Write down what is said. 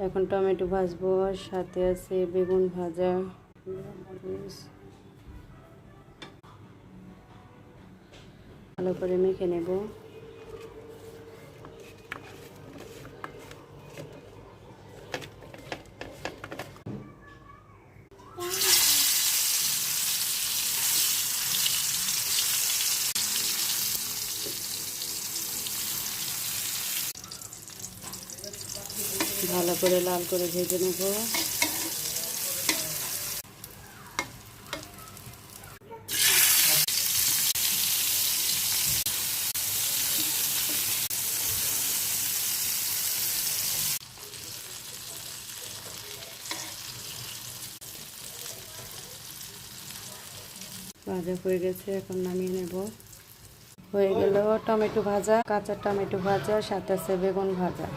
এখন টমেটো ভাজবো, সাথে আছে বেগুন ভাজা। ভালো করে মেখে নেব। ভালো করে লাল করে ভেজে নেব। ভাজা হয়ে গেছে, এখন নামিয়ে নেব। হয়ে গেল টমেটো ভাজা, কাঁচা টমেটো ভাজা, সাথে আছে বেগুন ভাজা।